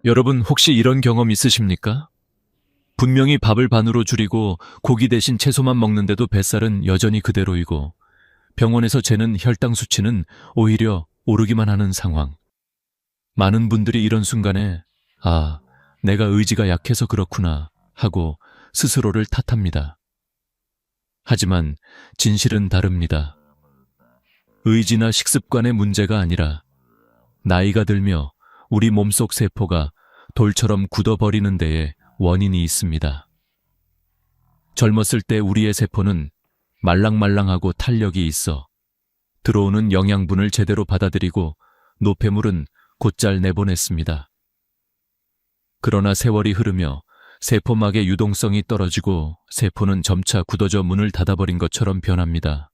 여러분 혹시 이런 경험 있으십니까? 분명히 밥을 반으로 줄이고 고기 대신 채소만 먹는데도 뱃살은 여전히 그대로이고 병원에서 재는 혈당 수치는 오히려 오르기만 하는 상황. 많은 분들이 이런 순간에 내가 의지가 약해서 그렇구나 하고 스스로를 탓합니다. 하지만 진실은 다릅니다. 의지나 식습관의 문제가 아니라 나이가 들며 우리 몸속 세포가 돌처럼 굳어버리는 데에 원인이 있습니다. 젊었을 때 우리의 세포는 말랑말랑하고 탄력이 있어 들어오는 영양분을 제대로 받아들이고 노폐물은 곧잘 내보냈습니다. 그러나 세월이 흐르며 세포막의 유동성이 떨어지고 세포는 점차 굳어져 문을 닫아버린 것처럼 변합니다.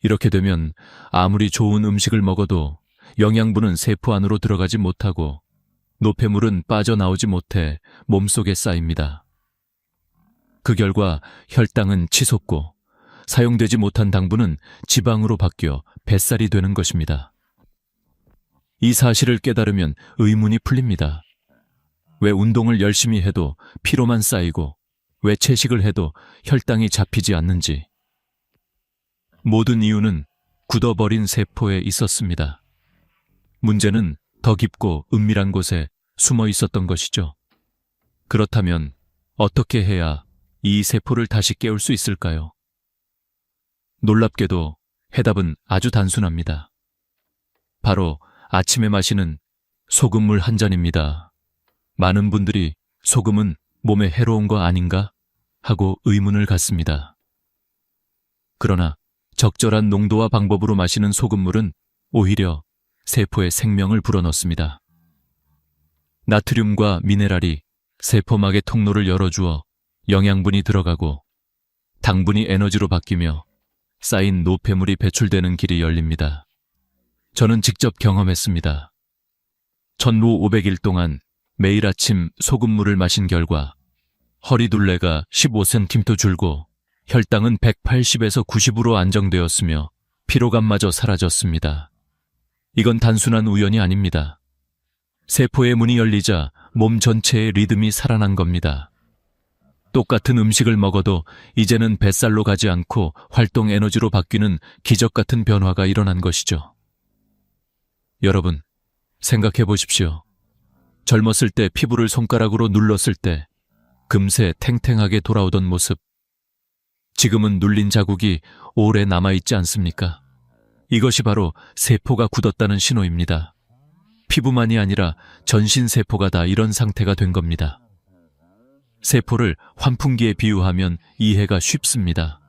이렇게 되면 아무리 좋은 음식을 먹어도 영양분은 세포 안으로 들어가지 못하고 노폐물은 빠져나오지 못해 몸속에 쌓입니다. 그 결과 혈당은 치솟고 사용되지 못한 당분은 지방으로 바뀌어 뱃살이 되는 것입니다. 이 사실을 깨달으면 의문이 풀립니다. 왜 운동을 열심히 해도 피로만 쌓이고 왜 채식을 해도 혈당이 잡히지 않는지. 모든 이유는 굳어버린 세포에 있었습니다. 문제는 더 깊고 은밀한 곳에 숨어 있었던 것이죠. 그렇다면 어떻게 해야 이 세포를 다시 깨울 수 있을까요? 놀랍게도 해답은 아주 단순합니다. 바로 아침에 마시는 소금물 한 잔입니다. 많은 분들이 소금은 몸에 해로운 거 아닌가 하고 의문을 갖습니다. 그러나 적절한 농도와 방법으로 마시는 소금물은 오히려 세포에 생명을 불어넣습니다. 나트륨과 미네랄이 세포막의 통로를 열어주어 영양분이 들어가고 당분이 에너지로 바뀌며 쌓인 노폐물이 배출되는 길이 열립니다. 저는 직접 경험했습니다. 1500일 동안 매일 아침 소금물을 마신 결과 허리둘레가 15cm 줄고 혈당은 180에서 90으로 안정되었으며 피로감마저 사라졌습니다. 이건 단순한 우연이 아닙니다. 세포의 문이 열리자 몸 전체의 리듬이 살아난 겁니다. 똑같은 음식을 먹어도 이제는 뱃살로 가지 않고 활동 에너지로 바뀌는 기적 같은 변화가 일어난 것이죠. 여러분, 생각해 보십시오. 젊었을 때 피부를 손가락으로 눌렀을 때 금세 탱탱하게 돌아오던 모습. 지금은 눌린 자국이 오래 남아있지 않습니까? 이것이 바로 세포가 굳었다는 신호입니다. 피부만이 아니라 전신 세포가 다 이런 상태가 된 겁니다. 세포를 환풍기에 비유하면 이해가 쉽습니다.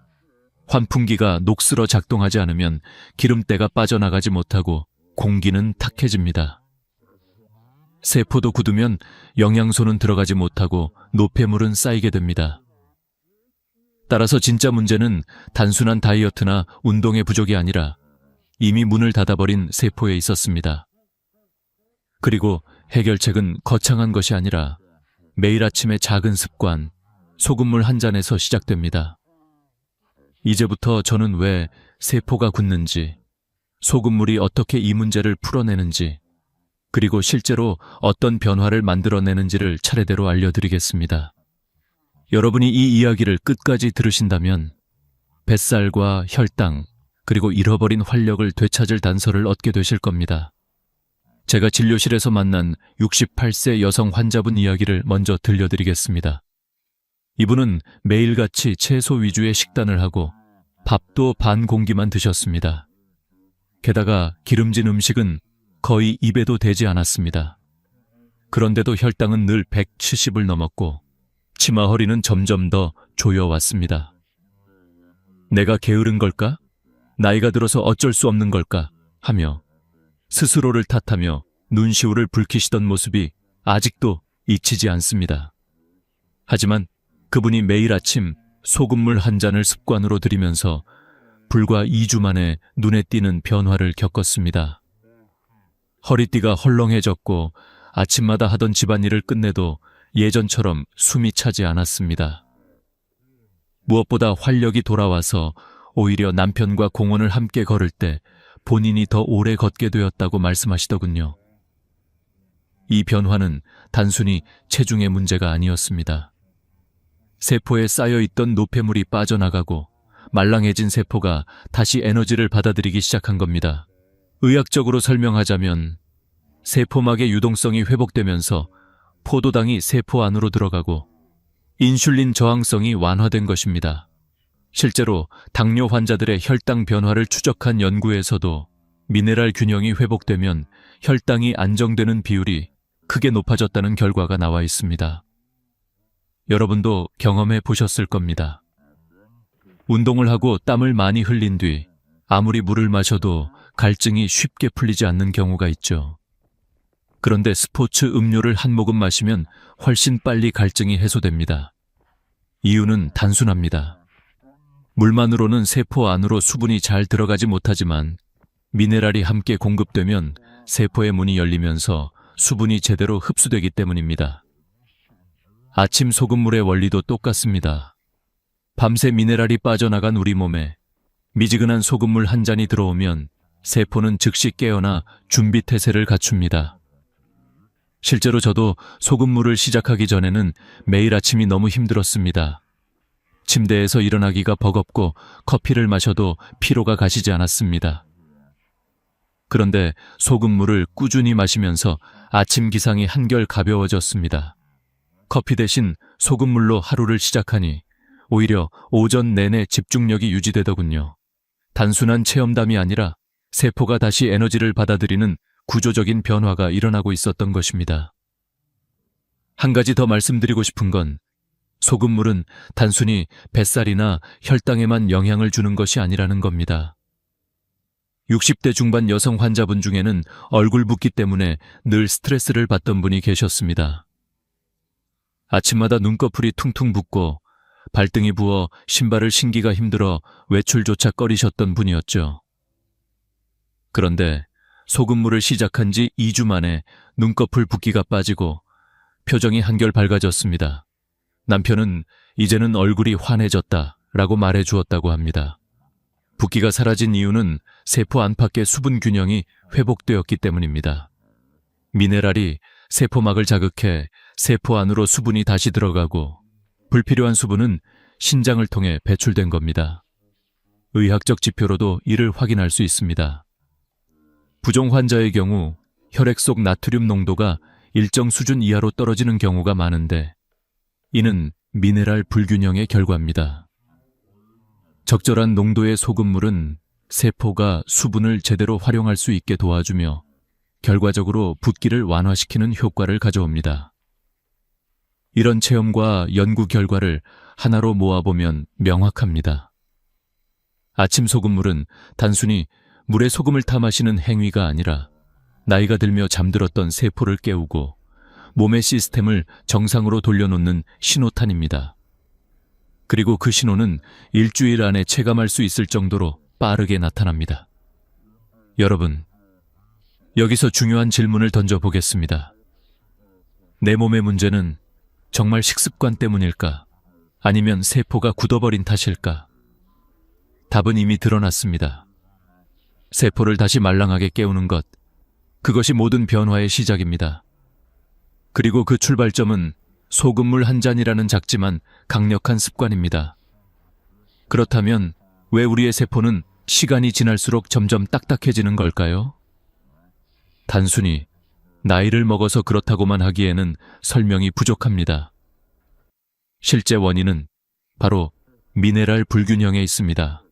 환풍기가 녹슬어 작동하지 않으면 기름때가 빠져나가지 못하고 공기는 탁해집니다. 세포도 굳으면 영양소는 들어가지 못하고 노폐물은 쌓이게 됩니다. 따라서 진짜 문제는 단순한 다이어트나 운동의 부족이 아니라 이미 문을 닫아버린 세포에 있었습니다. 그리고 해결책은 거창한 것이 아니라 매일 아침의 작은 습관, 소금물 한 잔에서 시작됩니다. 이제부터 저는 왜 세포가 굳는지, 소금물이 어떻게 이 문제를 풀어내는지, 그리고 실제로 어떤 변화를 만들어내는지를 차례대로 알려드리겠습니다. 여러분이 이 이야기를 끝까지 들으신다면 뱃살과 혈당, 그리고 잃어버린 활력을 되찾을 단서를 얻게 되실 겁니다. 제가 진료실에서 만난 68세 여성 환자분 이야기를 먼저 들려드리겠습니다. 이분은 매일같이 채소 위주의 식단을 하고 밥도 반 공기만 드셨습니다. 게다가 기름진 음식은 거의 입에도 대지 않았습니다. 그런데도 혈당은 늘 170을 넘었고 치마 허리는 점점 더 조여왔습니다. 내가 게으른 걸까? 나이가 들어서 어쩔 수 없는 걸까? 하며 스스로를 탓하며 눈시울을 붉히시던 모습이 아직도 잊히지 않습니다. 하지만 그분이 매일 아침 소금물 한 잔을 습관으로 들이면서 불과 2주 만에 눈에 띄는 변화를 겪었습니다. 허리띠가 헐렁해졌고 아침마다 하던 집안일을 끝내도 예전처럼 숨이 차지 않았습니다. 무엇보다 활력이 돌아와서 오히려 남편과 공원을 함께 걸을 때 본인이 더 오래 걷게 되었다고 말씀하시더군요. 이 변화는 단순히 체중의 문제가 아니었습니다. 세포에 쌓여있던 노폐물이 빠져나가고 말랑해진 세포가 다시 에너지를 받아들이기 시작한 겁니다. 의학적으로 설명하자면 세포막의 유동성이 회복되면서 포도당이 세포 안으로 들어가고 인슐린 저항성이 완화된 것입니다. 실제로 당뇨 환자들의 혈당 변화를 추적한 연구에서도 미네랄 균형이 회복되면 혈당이 안정되는 비율이 크게 높아졌다는 결과가 나와 있습니다. 여러분도 경험해 보셨을 겁니다. 운동을 하고 땀을 많이 흘린 뒤 아무리 물을 마셔도 갈증이 쉽게 풀리지 않는 경우가 있죠. 그런데 스포츠 음료를 한 모금 마시면 훨씬 빨리 갈증이 해소됩니다. 이유는 단순합니다. 물만으로는 세포 안으로 수분이 잘 들어가지 못하지만 미네랄이 함께 공급되면 세포의 문이 열리면서 수분이 제대로 흡수되기 때문입니다. 아침 소금물의 원리도 똑같습니다. 밤새 미네랄이 빠져나간 우리 몸에 미지근한 소금물 한 잔이 들어오면 세포는 즉시 깨어나 준비 태세를 갖춥니다. 실제로 저도 소금물을 시작하기 전에는 매일 아침이 너무 힘들었습니다. 침대에서 일어나기가 버겁고 커피를 마셔도 피로가 가시지 않았습니다. 그런데 소금물을 꾸준히 마시면서 아침 기상이 한결 가벼워졌습니다. 커피 대신 소금물로 하루를 시작하니 오히려 오전 내내 집중력이 유지되더군요. 단순한 체험담이 아니라 세포가 다시 에너지를 받아들이는 구조적인 변화가 일어나고 있었던 것입니다. 한 가지 더 말씀드리고 싶은 건 소금물은 단순히 뱃살이나 혈당에만 영향을 주는 것이 아니라는 겁니다. 60대 중반 여성 환자분 중에는 얼굴 붓기 때문에 늘 스트레스를 받던 분이 계셨습니다. 아침마다 눈꺼풀이 퉁퉁 붓고 발등이 부어 신발을 신기가 힘들어 외출조차 꺼리셨던 분이었죠. 그런데 소금물을 시작한 지 2주 만에 눈꺼풀 붓기가 빠지고 표정이 한결 밝아졌습니다. 남편은 이제는 얼굴이 환해졌다 라고 말해 주었다고 합니다. 붓기가 사라진 이유는 세포 안팎의 수분 균형이 회복되었기 때문입니다. 미네랄이 세포막을 자극해 세포 안으로 수분이 다시 들어가고 불필요한 수분은 신장을 통해 배출된 겁니다. 의학적 지표로도 이를 확인할 수 있습니다. 부종 환자의 경우 혈액 속 나트륨 농도가 일정 수준 이하로 떨어지는 경우가 많은데 이는 미네랄 불균형의 결과입니다. 적절한 농도의 소금물은 세포가 수분을 제대로 활용할 수 있게 도와주며 결과적으로 붓기를 완화시키는 효과를 가져옵니다. 이런 체험과 연구 결과를 하나로 모아보면 명확합니다. 아침 소금물은 단순히 물에 소금을 타 마시는 행위가 아니라 나이가 들며 잠들었던 세포를 깨우고 몸의 시스템을 정상으로 돌려놓는 신호탄입니다. 그리고 그 신호는 일주일 안에 체감할 수 있을 정도로 빠르게 나타납니다. 여러분, 여기서 중요한 질문을 던져보겠습니다. 내 몸의 문제는 정말 식습관 때문일까? 아니면 세포가 굳어버린 탓일까? 답은 이미 드러났습니다. 세포를 다시 말랑하게 깨우는 것, 그것이 모든 변화의 시작입니다. 그리고 그 출발점은 소금물 한 잔이라는 작지만 강력한 습관입니다. 그렇다면 왜 우리의 세포는 시간이 지날수록 점점 딱딱해지는 걸까요? 단순히 나이를 먹어서 그렇다고만 하기에는 설명이 부족합니다. 실제 원인은 바로 미네랄 불균형에 있습니다.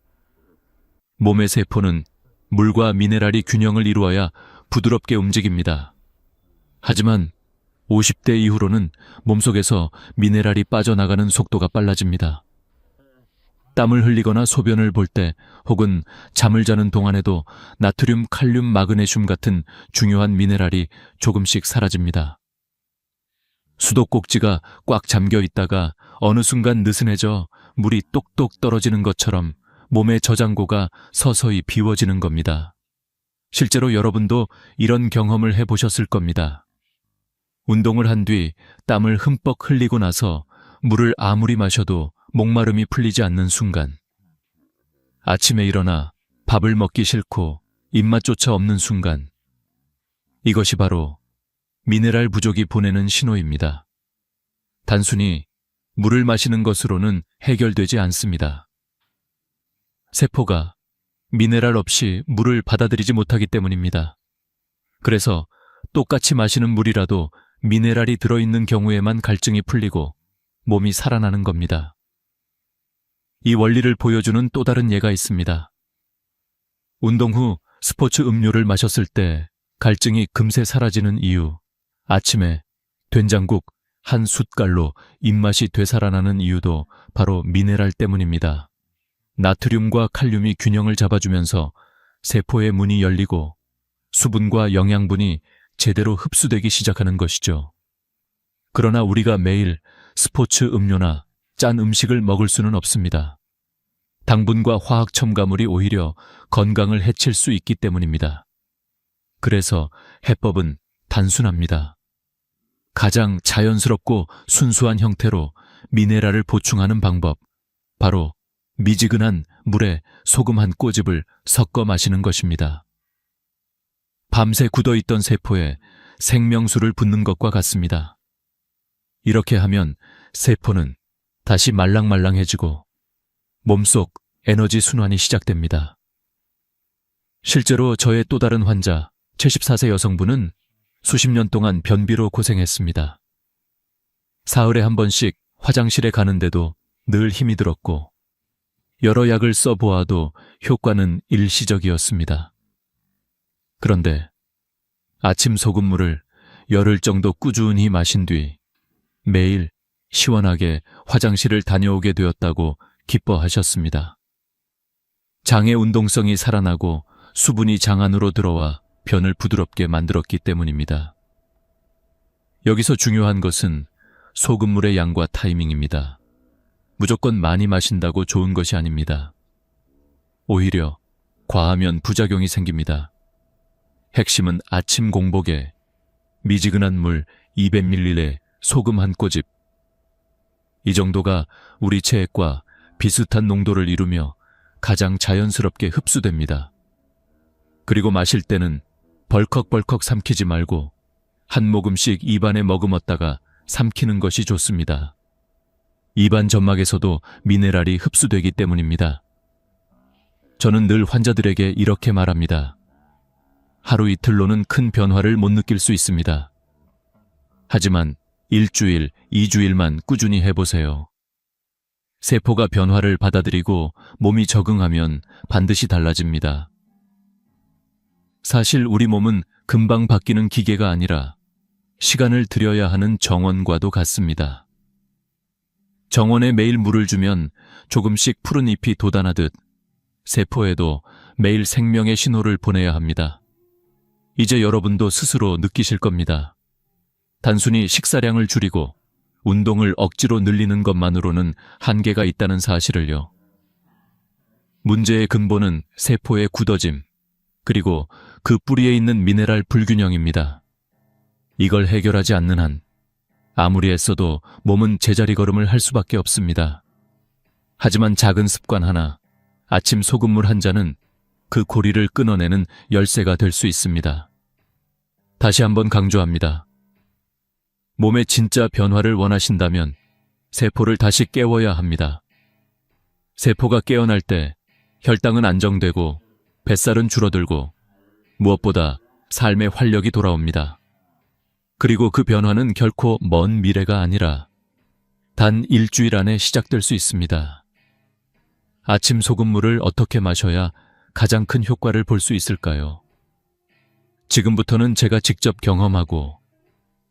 몸의 세포는 물과 미네랄이 균형을 이루어야 부드럽게 움직입니다. 하지만 50대 이후로는 몸속에서 미네랄이 빠져나가는 속도가 빨라집니다. 땀을 흘리거나 소변을 볼 때 혹은 잠을 자는 동안에도 나트륨, 칼륨, 마그네슘 같은 중요한 미네랄이 조금씩 사라집니다. 수도꼭지가 꽉 잠겨 있다가 어느 순간 느슨해져 물이 똑똑 떨어지는 것처럼 몸의 저장고가 서서히 비워지는 겁니다. 실제로 여러분도 이런 경험을 해보셨을 겁니다. 운동을 한 뒤 땀을 흠뻑 흘리고 나서 물을 아무리 마셔도 목마름이 풀리지 않는 순간, 아침에 일어나 밥을 먹기 싫고 입맛조차 없는 순간, 이것이 바로 미네랄 부족이 보내는 신호입니다. 단순히 물을 마시는 것으로는 해결되지 않습니다. 세포가 미네랄 없이 물을 받아들이지 못하기 때문입니다. 그래서 똑같이 마시는 물이라도 미네랄이 들어있는 경우에만 갈증이 풀리고 몸이 살아나는 겁니다. 이 원리를 보여주는 또 다른 예가 있습니다. 운동 후 스포츠 음료를 마셨을 때 갈증이 금세 사라지는 이유, 아침에 된장국 한 숟갈로 입맛이 되살아나는 이유도 바로 미네랄 때문입니다. 나트륨과 칼륨이 균형을 잡아주면서 세포의 문이 열리고 수분과 영양분이 제대로 흡수되기 시작하는 것이죠. 그러나 우리가 매일 스포츠 음료나 짠 음식을 먹을 수는 없습니다. 당분과 화학 첨가물이 오히려 건강을 해칠 수 있기 때문입니다. 그래서 해법은 단순합니다. 가장 자연스럽고 순수한 형태로 미네랄을 보충하는 방법, 바로 미지근한 물에 소금 한 꼬집을 섞어 마시는 것입니다. 밤새 굳어있던 세포에 생명수를 붓는 것과 같습니다. 이렇게 하면 세포는 다시 말랑말랑해지고 몸속 에너지 순환이 시작됩니다. 실제로 저의 또 다른 환자, 74세 여성분은 수십 년 동안 변비로 고생했습니다. 사흘에 한 번씩 화장실에 가는데도 늘 힘이 들었고 여러 약을 써보아도 효과는 일시적이었습니다. 그런데 아침 소금물을 열흘 정도 꾸준히 마신 뒤 매일 시원하게 화장실을 다녀오게 되었다고 기뻐하셨습니다. 장의 운동성이 살아나고 수분이 장 안으로 들어와 변을 부드럽게 만들었기 때문입니다. 여기서 중요한 것은 소금물의 양과 타이밍입니다. 무조건 많이 마신다고 좋은 것이 아닙니다. 오히려 과하면 부작용이 생깁니다. 핵심은 아침 공복에 미지근한 물 200ml에 소금 한 꼬집. 이 정도가 우리 체액과 비슷한 농도를 이루며 가장 자연스럽게 흡수됩니다. 그리고 마실 때는 벌컥벌컥 삼키지 말고 한 모금씩 입안에 머금었다가 삼키는 것이 좋습니다. 입안 점막에서도 미네랄이 흡수되기 때문입니다. 저는 늘 환자들에게 이렇게 말합니다. 하루 이틀로는 큰 변화를 못 느낄 수 있습니다. 하지만 일주일, 2주일만 꾸준히 해보세요. 세포가 변화를 받아들이고 몸이 적응하면 반드시 달라집니다. 사실 우리 몸은 금방 바뀌는 기계가 아니라 시간을 들여야 하는 정원과도 같습니다. 정원에 매일 물을 주면 조금씩 푸른 잎이 돋아나듯 세포에도 매일 생명의 신호를 보내야 합니다. 이제 여러분도 스스로 느끼실 겁니다. 단순히 식사량을 줄이고 운동을 억지로 늘리는 것만으로는 한계가 있다는 사실을요. 문제의 근본은 세포의 굳어짐, 그리고 그 뿌리에 있는 미네랄 불균형입니다. 이걸 해결하지 않는 한 아무리 애써도 몸은 제자리 걸음을 할 수밖에 없습니다. 하지만 작은 습관 하나, 아침 소금물 한 잔은 그 고리를 끊어내는 열쇠가 될 수 있습니다. 다시 한번 강조합니다. 몸의 진짜 변화를 원하신다면 세포를 다시 깨워야 합니다. 세포가 깨어날 때 혈당은 안정되고 뱃살은 줄어들고 무엇보다 삶의 활력이 돌아옵니다. 그리고 그 변화는 결코 먼 미래가 아니라 단 일주일 안에 시작될 수 있습니다. 아침 소금물을 어떻게 마셔야 가장 큰 효과를 볼 수 있을까요? 지금부터는 제가 직접 경험하고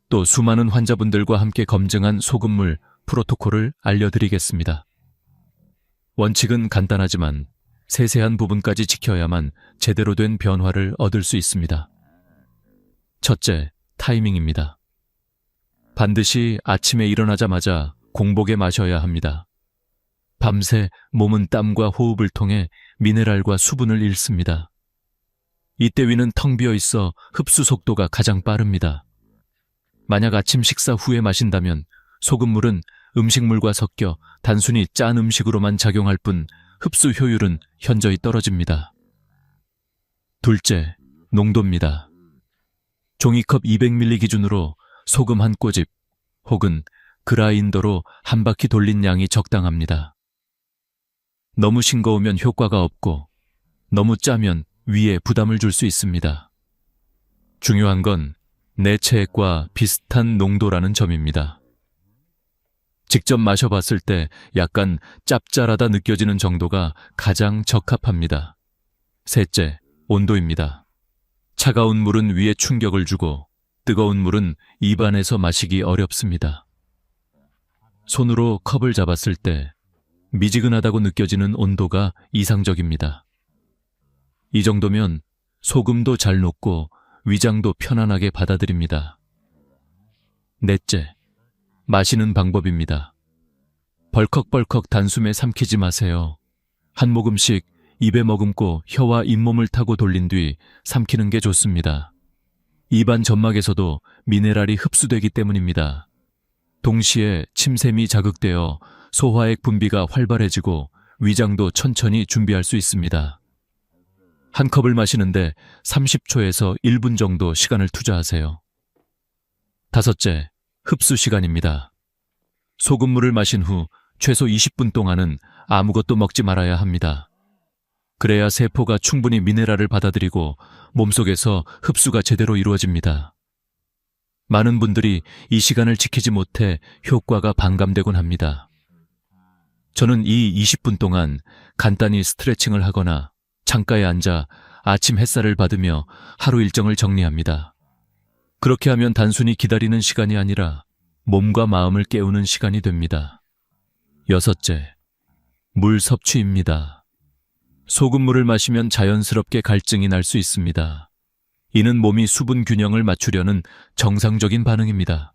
또 수많은 환자분들과 함께 검증한 소금물 프로토콜을 알려드리겠습니다. 원칙은 간단하지만 세세한 부분까지 지켜야만 제대로 된 변화를 얻을 수 있습니다. 첫째, 타이밍입니다. 반드시 아침에 일어나자마자 공복에 마셔야 합니다. 밤새 몸은 땀과 호흡을 통해 미네랄과 수분을 잃습니다. 이때 위는 텅 비어 있어 흡수 속도가 가장 빠릅니다. 만약 아침 식사 후에 마신다면 소금물은 음식물과 섞여 단순히 짠 음식으로만 작용할 뿐 흡수 효율은 현저히 떨어집니다. 둘째, 농도입니다. 종이컵 200ml 기준으로 소금 한 꼬집 혹은 그라인더로 한 바퀴 돌린 양이 적당합니다. 너무 싱거우면 효과가 없고 너무 짜면 위에 부담을 줄 수 있습니다. 중요한 건 내 체액과 비슷한 농도라는 점입니다. 직접 마셔봤을 때 약간 짭짤하다 느껴지는 정도가 가장 적합합니다. 셋째, 온도입니다. 차가운 물은 위에 충격을 주고 뜨거운 물은 입안에서 마시기 어렵습니다. 손으로 컵을 잡았을 때 미지근하다고 느껴지는 온도가 이상적입니다. 이 정도면 소금도 잘 녹고 위장도 편안하게 받아들입니다. 넷째, 마시는 방법입니다. 벌컥벌컥 단숨에 삼키지 마세요. 한 모금씩 입에 머금고 혀와 잇몸을 타고 돌린 뒤 삼키는 게 좋습니다. 입안 점막에서도 미네랄이 흡수되기 때문입니다. 동시에 침샘이 자극되어 소화액 분비가 활발해지고 위장도 천천히 준비할 수 있습니다. 한 컵을 마시는데 30초에서 1분 정도 시간을 투자하세요. 다섯째, 흡수 시간입니다. 소금물을 마신 후 최소 20분 동안은 아무것도 먹지 말아야 합니다. 그래야 세포가 충분히 미네랄을 받아들이고 몸속에서 흡수가 제대로 이루어집니다. 많은 분들이 이 시간을 지키지 못해 효과가 반감되곤 합니다. 저는 이 20분 동안 간단히 스트레칭을 하거나 창가에 앉아 아침 햇살을 받으며 하루 일정을 정리합니다. 그렇게 하면 단순히 기다리는 시간이 아니라 몸과 마음을 깨우는 시간이 됩니다. 여섯째, 물 섭취입니다. 소금물을 마시면 자연스럽게 갈증이 날 수 있습니다. 이는 몸이 수분 균형을 맞추려는 정상적인 반응입니다.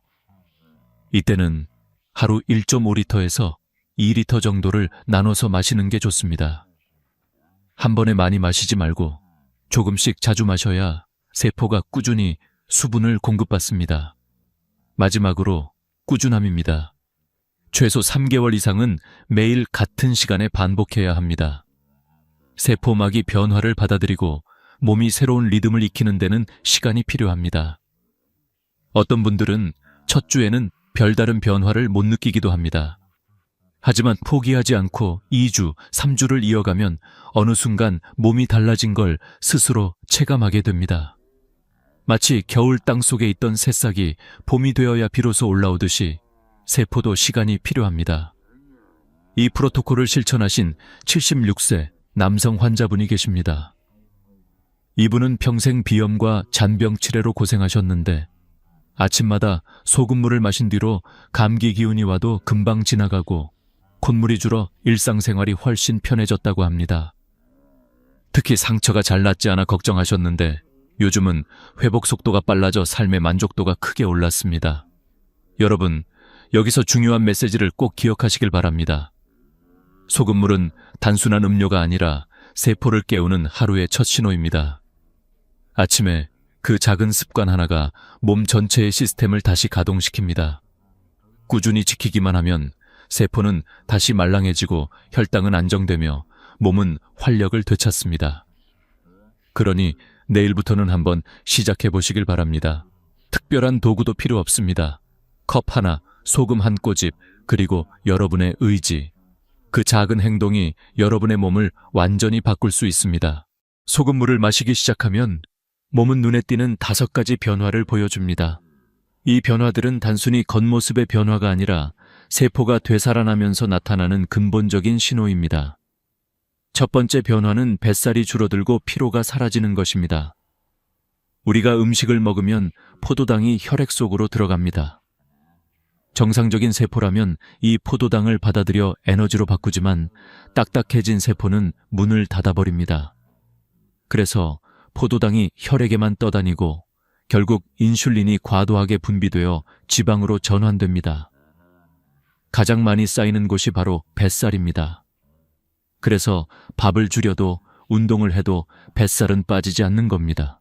이때는 하루 1.5리터에서 2리터 정도를 나눠서 마시는 게 좋습니다. 한 번에 많이 마시지 말고 조금씩 자주 마셔야 세포가 꾸준히 수분을 공급받습니다. 마지막으로 꾸준함입니다. 최소 3개월 이상은 매일 같은 시간에 반복해야 합니다. 세포막이 변화를 받아들이고 몸이 새로운 리듬을 익히는 데는 시간이 필요합니다. 어떤 분들은 첫 주에는 별다른 변화를 못 느끼기도 합니다. 하지만 포기하지 않고 2주, 3주를 이어가면 어느 순간 몸이 달라진 걸 스스로 체감하게 됩니다. 마치 겨울 땅 속에 있던 새싹이 봄이 되어야 비로소 올라오듯이 세포도 시간이 필요합니다. 이 프로토콜을 실천하신 76세 남성 환자분이 계십니다. 이분은 평생 비염과 잔병 치레로 고생하셨는데 아침마다 소금물을 마신 뒤로 감기 기운이 와도 금방 지나가고 콧물이 줄어 일상생활이 훨씬 편해졌다고 합니다. 특히 상처가 잘 낫지 않아 걱정하셨는데 요즘은 회복 속도가 빨라져 삶의 만족도가 크게 올랐습니다. 여러분, 여기서 중요한 메시지를 꼭 기억하시길 바랍니다. 소금물은 단순한 음료가 아니라 세포를 깨우는 하루의 첫 신호입니다. 아침에 그 작은 습관 하나가 몸 전체의 시스템을 다시 가동시킵니다. 꾸준히 지키기만 하면 세포는 다시 말랑해지고 혈당은 안정되며 몸은 활력을 되찾습니다. 그러니 내일부터는 한번 시작해 보시길 바랍니다. 특별한 도구도 필요 없습니다. 컵 하나, 소금 한 꼬집, 그리고 여러분의 의지. 그 작은 행동이 여러분의 몸을 완전히 바꿀 수 있습니다. 소금물을 마시기 시작하면 몸은 눈에 띄는 5가지 변화를 보여줍니다. 이 변화들은 단순히 겉모습의 변화가 아니라 세포가 되살아나면서 나타나는 근본적인 신호입니다. 첫 번째 변화는 뱃살이 줄어들고 피로가 사라지는 것입니다. 우리가 음식을 먹으면 포도당이 혈액 속으로 들어갑니다. 정상적인 세포라면 이 포도당을 받아들여 에너지로 바꾸지만 딱딱해진 세포는 문을 닫아버립니다. 그래서 포도당이 혈액에만 떠다니고 결국 인슐린이 과도하게 분비되어 지방으로 전환됩니다. 가장 많이 쌓이는 곳이 바로 뱃살입니다. 그래서 밥을 줄여도 운동을 해도 뱃살은 빠지지 않는 겁니다.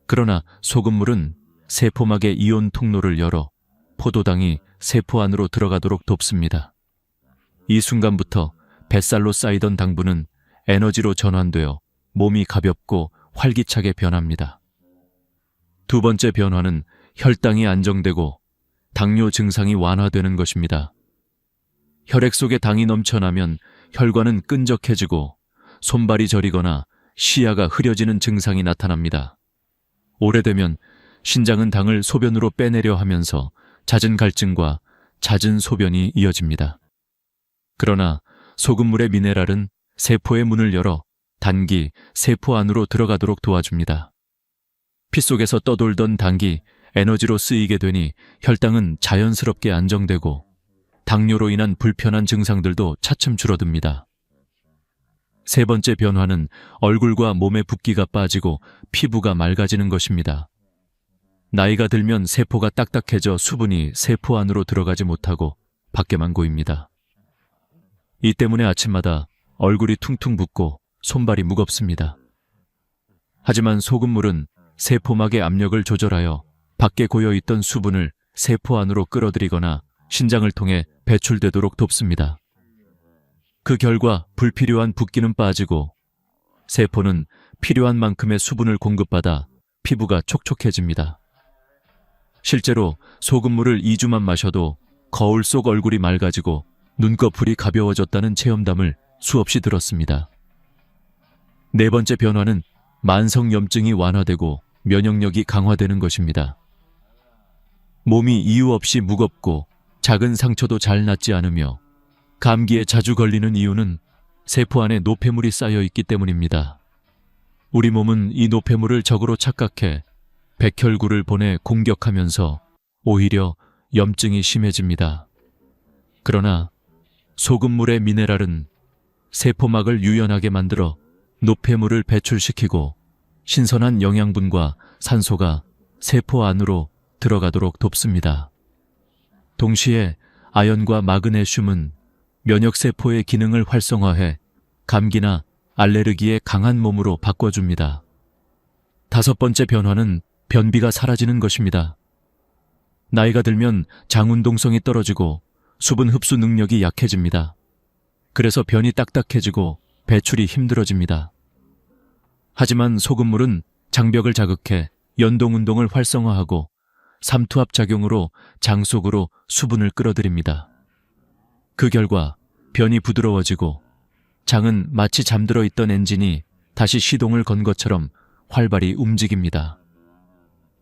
그러나 소금물은 세포막의 이온 통로를 열어 포도당이 세포 안으로 들어가도록 돕습니다. 이 순간부터 뱃살로 쌓이던 당분은 에너지로 전환되어 몸이 가볍고 활기차게 변합니다. 두 번째 변화는 혈당이 안정되고 당뇨 증상이 완화되는 것입니다. 혈액 속에 당이 넘쳐나면 혈관은 끈적해지고 손발이 저리거나 시야가 흐려지는 증상이 나타납니다. 오래되면 신장은 당을 소변으로 빼내려 하면서 잦은 갈증과 잦은 소변이 이어집니다. 그러나 소금물의 미네랄은 세포의 문을 열어 단기 세포 안으로 들어가도록 도와줍니다. 피 속에서 떠돌던 당이 에너지로 쓰이게 되니 혈당은 자연스럽게 안정되고 당뇨로 인한 불편한 증상들도 차츰 줄어듭니다. 세 번째 변화는 얼굴과 몸의 붓기가 빠지고 피부가 맑아지는 것입니다. 나이가 들면 세포가 딱딱해져 수분이 세포 안으로 들어가지 못하고 밖에만 고입니다. 이 때문에 아침마다 얼굴이 퉁퉁 붓고 손발이 무겁습니다. 하지만 소금물은 세포막의 압력을 조절하여 밖에 고여있던 수분을 세포 안으로 끌어들이거나 신장을 통해 배출되도록 돕습니다. 그 결과 불필요한 붓기는 빠지고 세포는 필요한 만큼의 수분을 공급받아 피부가 촉촉해집니다. 실제로 소금물을 2주만 마셔도 거울 속 얼굴이 맑아지고 눈꺼풀이 가벼워졌다는 체험담을 수없이 들었습니다. 네 번째 변화는 만성염증이 완화되고 면역력이 강화되는 것입니다. 몸이 이유 없이 무겁고 작은 상처도 잘 낫지 않으며 감기에 자주 걸리는 이유는 세포 안에 노폐물이 쌓여 있기 때문입니다. 우리 몸은 이 노폐물을 적으로 착각해 백혈구를 보내 공격하면서 오히려 염증이 심해집니다. 그러나 소금물의 미네랄은 세포막을 유연하게 만들어 노폐물을 배출시키고 신선한 영양분과 산소가 세포 안으로 들어가도록 돕습니다. 동시에 아연과 마그네슘은 면역세포의 기능을 활성화해 감기나 알레르기에 강한 몸으로 바꿔줍니다. 다섯 번째 변화는 변비가 사라지는 것입니다. 나이가 들면 장 운동성이 떨어지고 수분 흡수 능력이 약해집니다. 그래서 변이 딱딱해지고 배출이 힘들어집니다. 하지만 소금물은 장벽을 자극해 연동 운동을 활성화하고 삼투압 작용으로 장 속으로 수분을 끌어들입니다. 그 결과 변이 부드러워지고 장은 마치 잠들어 있던 엔진이 다시 시동을 건 것처럼 활발히 움직입니다.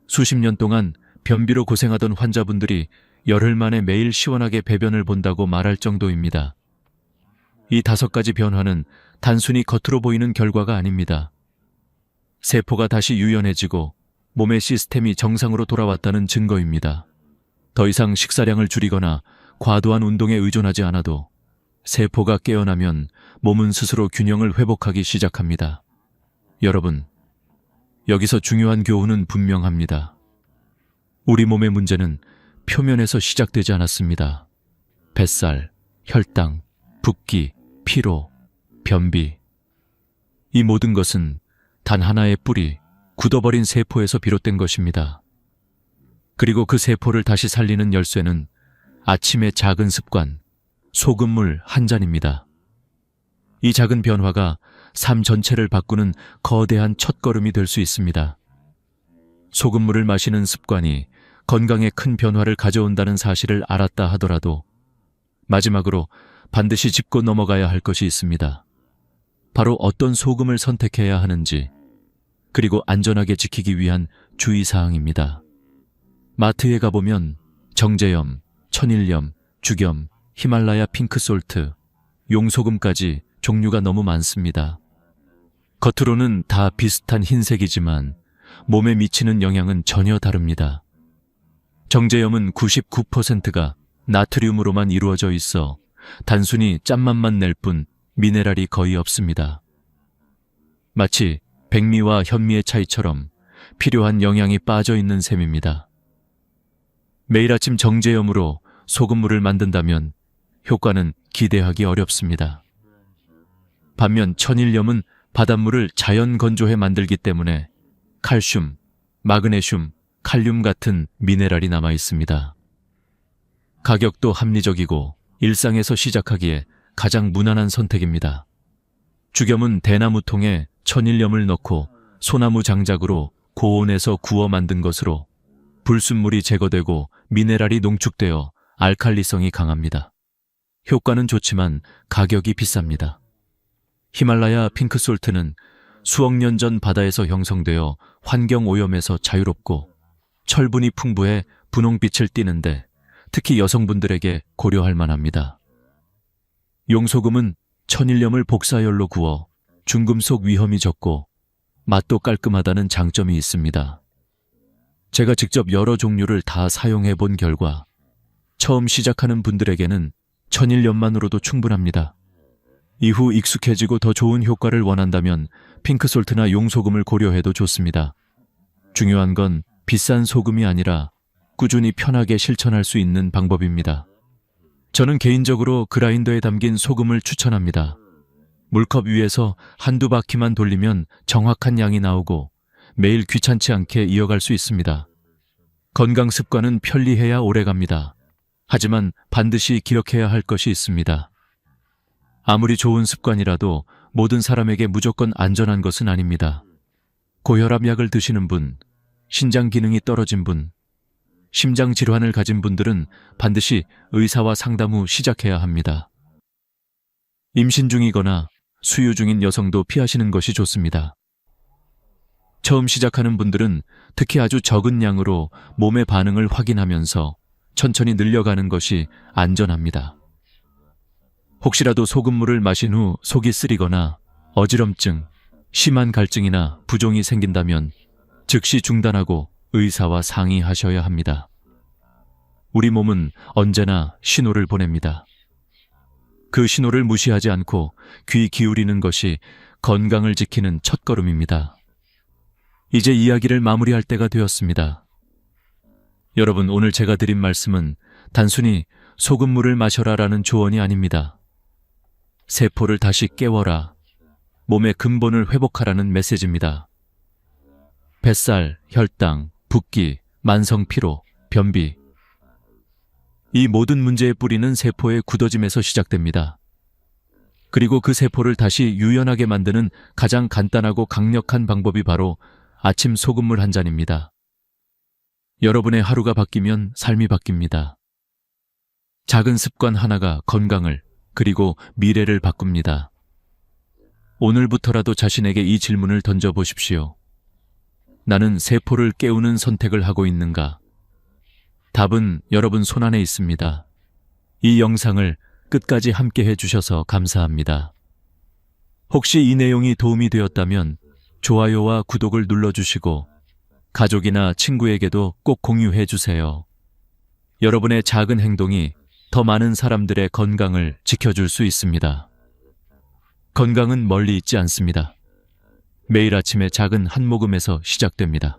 수십 년 동안 변비로 고생하던 환자분들이 열흘 만에 매일 시원하게 배변을 본다고 말할 정도입니다. 이 5가지 변화는 단순히 겉으로 보이는 결과가 아닙니다. 세포가 다시 유연해지고 몸의 시스템이 정상으로 돌아왔다는 증거입니다. 더 이상 식사량을 줄이거나 과도한 운동에 의존하지 않아도 세포가 깨어나면 몸은 스스로 균형을 회복하기 시작합니다. 여러분, 여기서 중요한 교훈은 분명합니다. 우리 몸의 문제는 표면에서 시작되지 않았습니다. 뱃살, 혈당, 붓기, 피로, 변비. 이 모든 것은 단 하나의 뿌리, 굳어버린 세포에서 비롯된 것입니다. 그리고 그 세포를 다시 살리는 열쇠는 아침의 작은 습관, 소금물 한 잔입니다. 이 작은 변화가 삶 전체를 바꾸는 거대한 첫걸음이 될 수 있습니다. 소금물을 마시는 습관이 건강에 큰 변화를 가져온다는 사실을 알았다 하더라도 마지막으로 반드시 짚고 넘어가야 할 것이 있습니다. 바로 어떤 소금을 선택해야 하는지, 그리고 안전하게 지키기 위한 주의사항입니다. 마트에 가보면 정제염, 천일염, 죽염, 히말라야 핑크솔트, 용소금까지 종류가 너무 많습니다. 겉으로는 다 비슷한 흰색이지만 몸에 미치는 영향은 전혀 다릅니다. 정제염은 99%가 나트륨으로만 이루어져 있어 단순히 짠맛만 낼 뿐 미네랄이 거의 없습니다. 마치 백미와 현미의 차이처럼 필요한 영양이 빠져 있는 셈입니다. 매일 아침 정제염으로 소금물을 만든다면 효과는 기대하기 어렵습니다. 반면 천일염은 바닷물을 자연 건조해 만들기 때문에 칼슘, 마그네슘, 칼륨 같은 미네랄이 남아 있습니다. 가격도 합리적이고 일상에서 시작하기에 가장 무난한 선택입니다. 죽염은 대나무통에 천일염을 넣고 소나무 장작으로 고온에서 구워 만든 것으로 불순물이 제거되고 미네랄이 농축되어 알칼리성이 강합니다. 효과는 좋지만 가격이 비쌉니다. 히말라야 핑크솔트는 수억 년 전 바다에서 형성되어 환경 오염에서 자유롭고 철분이 풍부해 분홍빛을 띠는데 특히 여성분들에게 고려할 만합니다. 용소금은 천일염을 복사열로 구워 중금속 위험이 적고 맛도 깔끔하다는 장점이 있습니다. 제가 직접 여러 종류를 다 사용해 본 결과 처음 시작하는 분들에게는 천일염만으로도 충분합니다. 이후 익숙해지고 더 좋은 효과를 원한다면 핑크솔트나 용소금을 고려해도 좋습니다. 중요한 건 비싼 소금이 아니라 꾸준히 편하게 실천할 수 있는 방법입니다. 저는 개인적으로 그라인더에 담긴 소금을 추천합니다. 물컵 위에서 한두 바퀴만 돌리면 정확한 양이 나오고 매일 귀찮지 않게 이어갈 수 있습니다. 건강 습관은 편리해야 오래갑니다. 하지만 반드시 기억해야 할 것이 있습니다. 아무리 좋은 습관이라도 모든 사람에게 무조건 안전한 것은 아닙니다. 고혈압 약을 드시는 분, 신장 기능이 떨어진 분, 심장 질환을 가진 분들은 반드시 의사와 상담 후 시작해야 합니다. 임신 중이거나 수유 중인 여성도 피하시는 것이 좋습니다. 처음 시작하는 분들은 특히 아주 적은 양으로 몸의 반응을 확인하면서 천천히 늘려가는 것이 안전합니다. 혹시라도 소금물을 마신 후 속이 쓰리거나 어지럼증, 심한 갈증이나 부종이 생긴다면 즉시 중단하고 의사와 상의하셔야 합니다. 우리 몸은 언제나 신호를 보냅니다. 그 신호를 무시하지 않고 귀 기울이는 것이 건강을 지키는 첫걸음입니다. 이제 이야기를 마무리할 때가 되었습니다. 여러분, 오늘 제가 드린 말씀은 단순히 소금물을 마셔라라는 조언이 아닙니다. 세포를 다시 깨워라, 몸의 근본을 회복하라는 메시지입니다. 뱃살, 혈당, 붓기, 만성 피로, 변비. 이 모든 문제의 뿌리는 세포의 굳어짐에서 시작됩니다. 그리고 그 세포를 다시 유연하게 만드는 가장 간단하고 강력한 방법이 바로 아침 소금물 한 잔입니다. 여러분의 하루가 바뀌면 삶이 바뀝니다. 작은 습관 하나가 건강을 그리고 미래를 바꿉니다. 오늘부터라도 자신에게 이 질문을 던져보십시오. 나는 세포를 깨우는 선택을 하고 있는가? 답은 여러분 손안에 있습니다. 이 영상을 끝까지 함께 해주셔서 감사합니다. 혹시 이 내용이 도움이 되었다면 좋아요와 구독을 눌러주시고 가족이나 친구에게도 꼭 공유해 주세요. 여러분의 작은 행동이 더 많은 사람들의 건강을 지켜줄 수 있습니다. 건강은 멀리 있지 않습니다. 매일 아침에 작은 한 모금에서 시작됩니다.